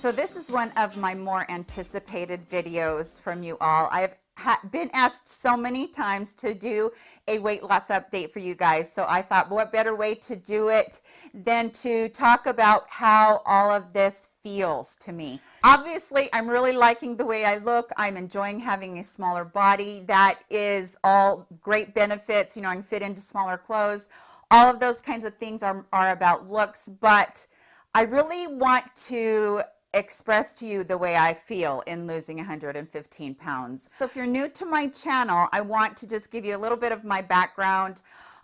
So this is one of my more anticipated videos from you all. I've been asked so many times to do a weight loss update for you guys. So I thought, what better way to do it than to talk about how all of this feels to me. Obviously, I'm really liking the way I look. I'm enjoying having a smaller body. That is all great benefits. You know, I can fit into smaller clothes. All of those kinds of things are about looks, but I really want to express to you the way I feel in losing 115 pounds. So if you're new to my channel, I want to just give you a little bit of my background.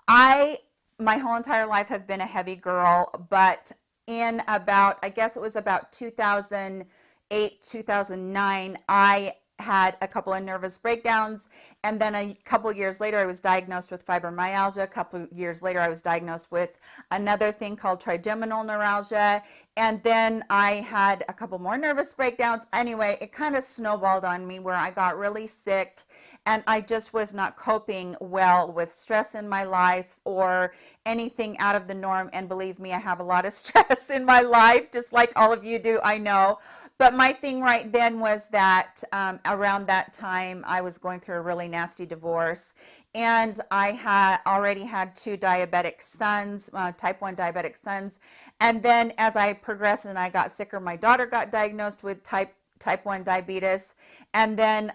My whole entire life have been a heavy girl, but in about, I guess it was about 2008, 2009, I had a couple of nervous breakdowns, and then a couple years later I was diagnosed with fibromyalgia. A couple years later I was diagnosed with another thing called trigeminal neuralgia, and then I had a couple more nervous breakdowns. Anyway, it kind of snowballed on me where I got really sick, and I just was not coping well with stress in my life or anything out of the norm. And believe me, I have a lot of stress in my life, just like all of you do, I know. But my thing right then was that around that time I was going through a really nasty divorce, and I had already had two diabetic sons, type 1 diabetic sons. And then as I progressed and I got sicker, my daughter got diagnosed with type 1 diabetes. And then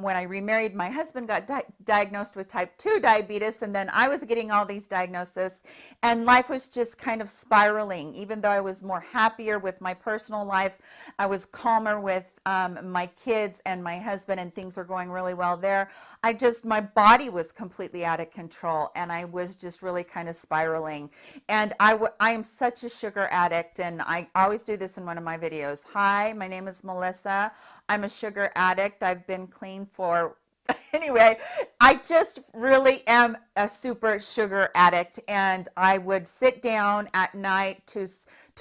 when I remarried, my husband got diagnosed with type 2 diabetes. And then I was getting all these diagnoses, and life was just kind of spiraling. Even though I was more happier with my personal life, I was calmer with my kids and my husband, and things were going really well there. My body was completely out of control, and I was just really kind of spiraling. And I am such a sugar addict, and I always do this in one of my videos. Hi, my name is Melissa. I'm a sugar addict. I've been clean for anyway, I just really am a super sugar addict, and I would sit down at night to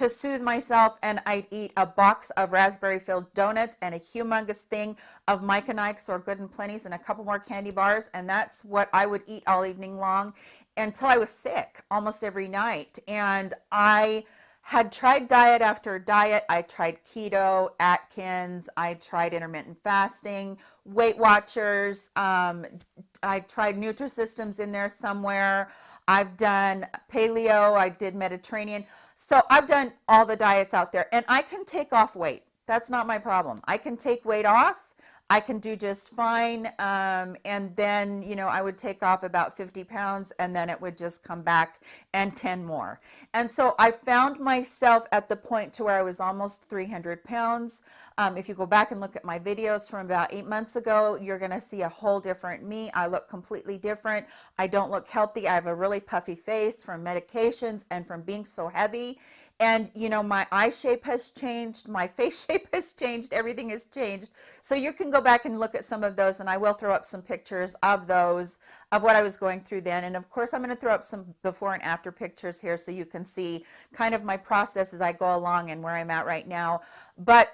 soothe myself, and I'd eat a box of raspberry-filled donuts and a humongous thing of Mike and Ike's or Good and Plenty's and a couple more candy bars, and that's what I would eat all evening long until I was sick almost every night. And I had tried diet after diet. I tried keto, Atkins, I tried intermittent fasting, Weight Watchers, I tried Nutrisystems in there somewhere. I've done paleo, I did Mediterranean. So I've done all the diets out there, and I can take off weight. That's not my problem. I can take weight off. I can do just fine. And then, you know, I would take off about 50 pounds, and then it would just come back and 10 more. And so I found myself at the point to where I was almost 300 pounds. If you go back and look at my videos from about 8 months ago, you're going to see a whole different me. I look completely different. I don't look healthy. I have a really puffy face from medications and from being so heavy. And, you know, my eye shape has changed, my face shape has changed, everything has changed. So you can go back and look at some of those, and I will throw up some pictures of those, of what I was going through then. And of course, I'm going to throw up some before and after pictures here so you can see kind of my process as I go along and where I'm at right now. But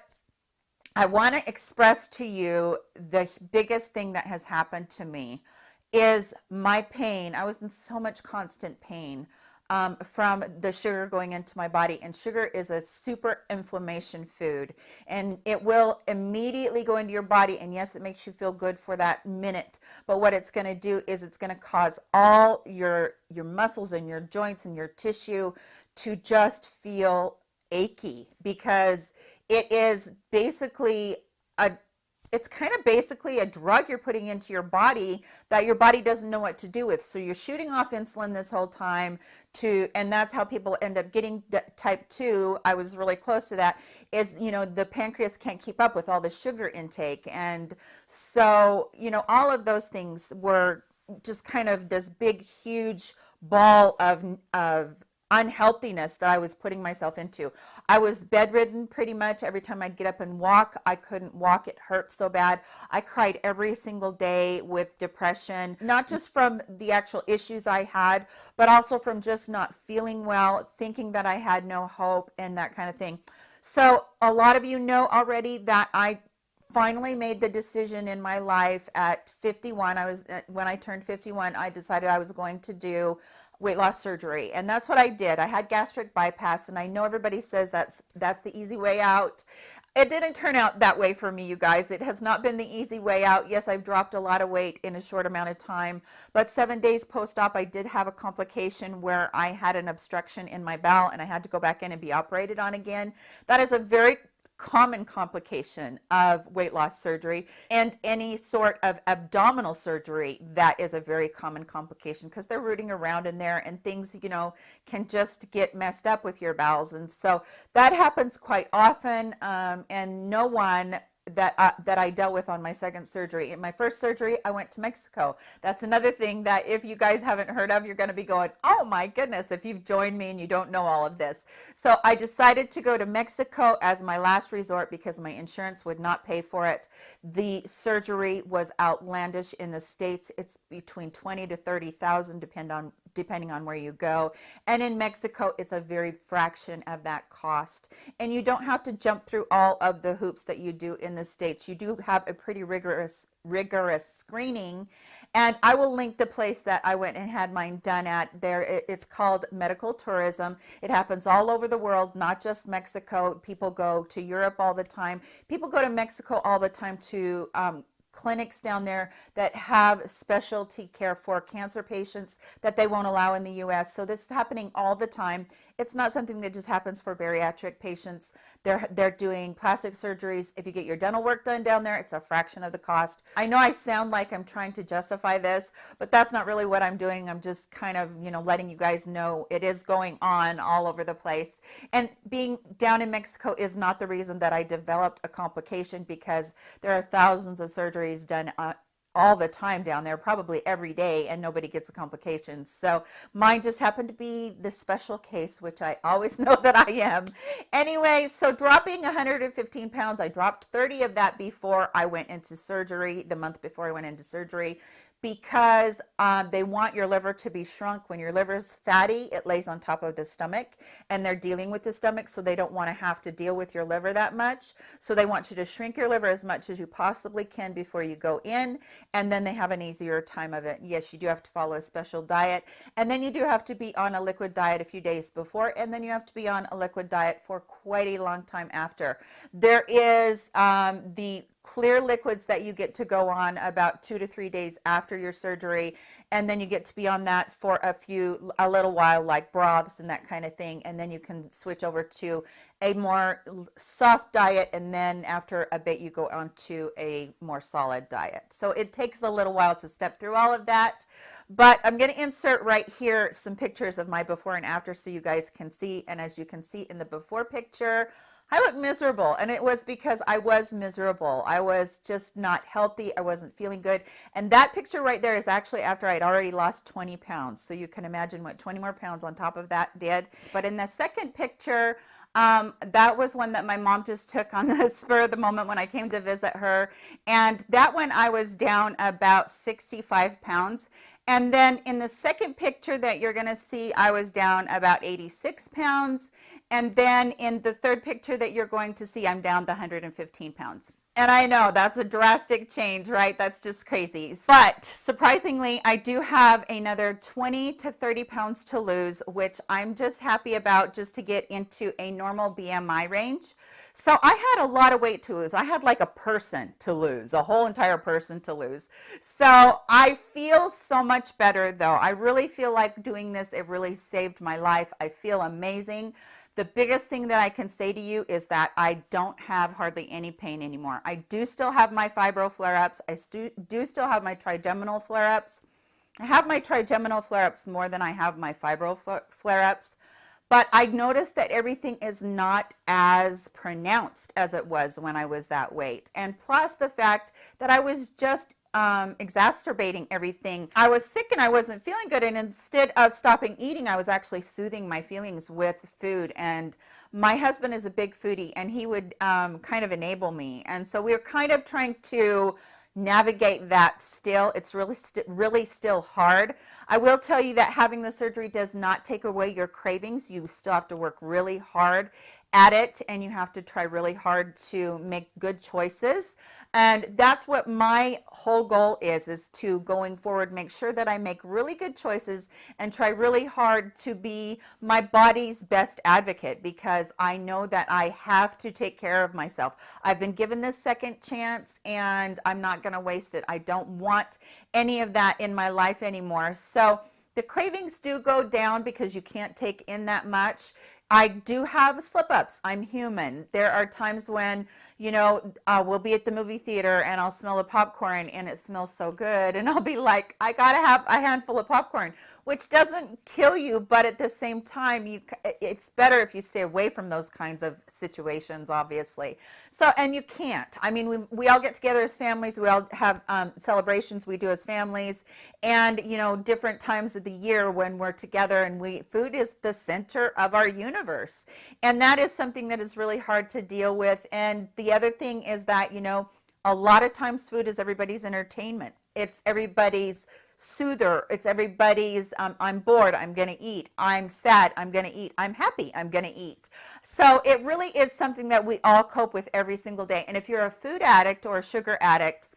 I want to express to you the biggest thing that has happened to me is my pain. I was in so much constant pain from the sugar going into my body. And sugar is a super inflammation food, and it will immediately go into your body. And yes, it makes you feel good for that minute, but what it's going to do is it's going to cause all your muscles and your joints and your tissue to just feel achy, because it is basically it's kind of basically a drug you're putting into your body that your body doesn't know what to do with. So you're shooting off insulin this whole time and that's how people end up getting type 2. I was really close to that. Is, you know, the pancreas can't keep up with all the sugar intake. And so, you know, all of those things were just kind of this big, huge ball of unhealthiness that I was putting myself into. I was bedridden pretty much. Every time I'd get up and walk, I couldn't walk. It hurt so bad. I cried every single day with depression, not just from the actual issues I had, but also from just not feeling well, thinking that I had no hope and that kind of thing. So a lot of you know already that I finally made the decision in my life at 51. When I turned 51, I decided I was going to do weight loss surgery, and that's what I did. I had gastric bypass, and I know everybody says that's the easy way out. It didn't turn out that way for me, you guys. It has not been the easy way out. Yes, I've dropped a lot of weight in a short amount of time, but 7 days post-op, I did have a complication where I had an obstruction in my bowel and I had to go back in and be operated on again. That is a very common complication of weight loss surgery, and any sort of abdominal surgery, that is a very common complication because they're rooting around in there and things, you know, can just get messed up with your bowels. And so that happens quite often, and no one that I dealt with on my second surgery. In my first surgery, I went to Mexico. That's another thing that if you guys haven't heard of, you're going to be going, oh my goodness, if you've joined me and you don't know all of this. So I decided to go to Mexico as my last resort because my insurance would not pay for it. The surgery was outlandish in the States. It's between 20 to 30,000 depending on where you go. And in Mexico, it's a very fraction of that cost. And you don't have to jump through all of the hoops that you do in the States. You do have a pretty rigorous screening. And I will link the place that I went and had mine done at there. It's called medical tourism. It happens all over the world, not just Mexico. People go to Europe all the time. People go to Mexico all the time to clinics down there that have specialty care for cancer patients that they won't allow in the US. So this is happening all the time. It's not something that just happens for bariatric patients. They're doing plastic surgeries. If you get your dental work done down there, it's a fraction of the cost. I know I sound like I'm trying to justify this, but that's not really what I'm doing. I'm just kind of, you know, letting you guys know it is going on all over the place. And being down in Mexico is not the reason that I developed a complication, because there are thousands of surgeries done all the time down there, probably every day, and nobody gets a complication. So mine just happened to be the special case, which I always know that I am. Anyway, so dropping 115 pounds, I dropped 30 of that before I went into surgery, the month before I went into surgery, because they want your liver to be shrunk. When your liver's fatty, it lays on top of the stomach, and they're dealing with the stomach, so they don't want to have to deal with your liver that much. So they want you to shrink your liver as much as you possibly can before you go in, and then they have an easier time of it. Yes, you do have to follow a special diet, and then you do have to be on a liquid diet a few days before, and then you have to be on a liquid diet for quite a long time after. There is the clear liquids that you get to go on about 2 to 3 days after your surgery, and then you get to be on that for a little while, like broths and that kind of thing, and then you can switch over to a more soft diet, and then after a bit you go on to a more solid diet. So it takes a little while to step through all of that, but I'm going to insert right here some pictures of my before and after so you guys can see. And as you can see in the before picture, I look miserable, and it was because I was miserable. I was just not healthy. I wasn't feeling good. And that picture right there is actually after I'd already lost 20 pounds. So you can imagine what 20 more pounds on top of that did. But in the second picture, that was one that my mom just took on the spur of the moment when I came to visit her. And that one I was down about 65 pounds. And then in the second picture that you're going to see, I was down about 86 pounds. And then in the third picture that you're going to see, I'm down to 115 pounds. And I know that's a drastic change, right? That's just crazy. But surprisingly, I do have another 20 to 30 pounds to lose, which I'm just happy about, just to get into a normal BMI range. So I had a lot of weight to lose. I had like a person to lose, a whole entire person to lose. So I feel so much better though. I really feel like doing this, it really saved my life. I feel amazing. The biggest thing that I can say to you is that I don't have hardly any pain anymore. I do still have my fibro flare-ups. I do still have my trigeminal flare-ups. I have my trigeminal flare-ups more than I have my fibro flare-ups. But I noticed that everything is not as pronounced as it was when I was that weight. And plus the fact that I was just exacerbating everything. I was sick and I wasn't feeling good, and instead of stopping eating, I was actually soothing my feelings with food. And my husband is a big foodie, and he would kind of enable me. And so we were kind of trying to navigate that still. It's really still hard. I will tell you that having the surgery does not take away your cravings. You still have to work really hard at it, and you have to try really hard to make good choices. And that's what my whole goal is to going forward, make sure that I make really good choices and try really hard to be my body's best advocate, because I know that I have to take care of myself. I've been given this second chance and I'm not going to waste it. I don't want any of that in my life anymore. So the cravings do go down because you can't take in that much. I do have slip-ups. I'm human. There are times when, you know, we'll be at the movie theater and I'll smell a popcorn and it smells so good, and I'll be like, I gotta have a handful of popcorn, which doesn't kill you, but at the same time, it's better if you stay away from those kinds of situations, obviously. So, and you can't. I mean, we all get together as families. We all have celebrations we do as families, and, you know, different times of the year when we're together, and food is the center of our universe. And that is something that is really hard to deal with. And the other thing is that, you know, a lot of times food is everybody's entertainment. It's everybody's soother. It's everybody's, I'm bored, I'm going to eat. I'm sad, I'm going to eat. I'm happy, I'm going to eat. So it really is something that we all cope with every single day. And if you're a food addict or a sugar addict,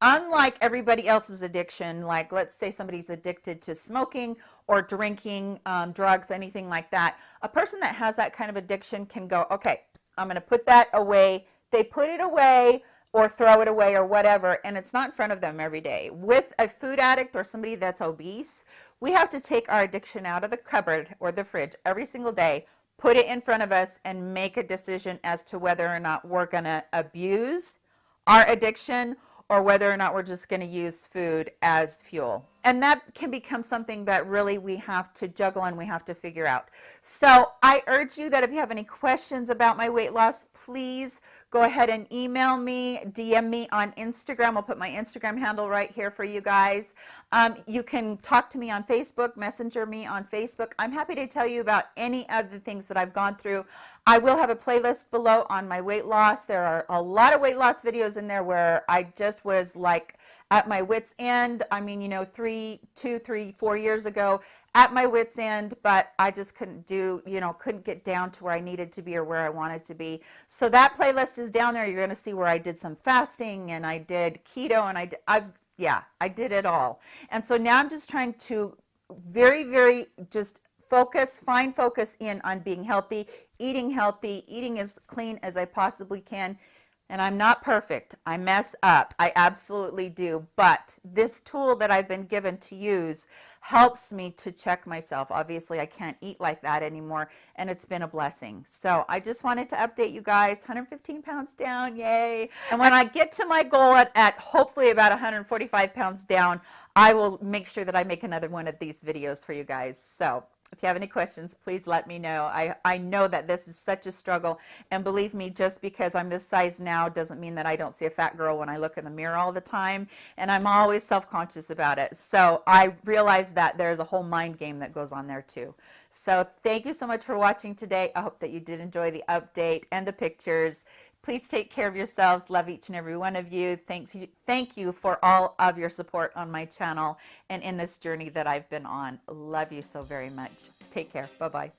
unlike everybody else's addiction, like let's say somebody's addicted to smoking or drinking, drugs, anything like that, a person that has that kind of addiction can go, okay, I'm going to put that away. They put it away or throw it away or whatever, and it's not in front of them every day. With a food addict or somebody that's obese, we have to take our addiction out of the cupboard or the fridge every single day, put it in front of us, and make a decision as to whether or not we're going to abuse our addiction or whether or not we're just going to use food as fuel. And that can become something that really we have to juggle and we have to figure out. So I urge you that if you have any questions about my weight loss, please go ahead and email me, DM me on Instagram. I'll put my Instagram handle right here for you guys. You can talk to me on Facebook, messenger me on Facebook. I'm happy to tell you about any of the things that I've gone through. I will have a playlist below on my weight loss. There are a lot of weight loss videos in there where I just was like at my wit's end. I mean, you know, 2, 3, 4 years ago, at my wit's end, but I just couldn't couldn't get down to where I needed to be or where I wanted to be. So that playlist is down there. You're going to see where I did some fasting and I did keto and I did it all. And so now I'm just trying to very just find focus in on being healthy, eating as clean as I possibly can. And I'm not perfect. I mess up. I absolutely do. But this tool that I've been given to use helps me to check myself. Obviously, I can't eat like that anymore, and it's been a blessing. So I just wanted to update you guys. 115 pounds down, yay. And when I get to my goal at hopefully about 145 pounds down, I will make sure that I make another one of these videos for you guys. So if you have any questions, please let me know. I know that this is such a struggle, and believe me, just because I'm this size now doesn't mean that I don't see a fat girl when I look in the mirror all the time, and I'm always self-conscious about it. So I realize that there's a whole mind game that goes on there too. So thank you so much for watching today. I hope that you did enjoy the update and the pictures. Please take care of yourselves. Love each and every one of you. Thank you for all of your support on my channel and in this journey that I've been on. Love you so very much. Take care. Bye-bye.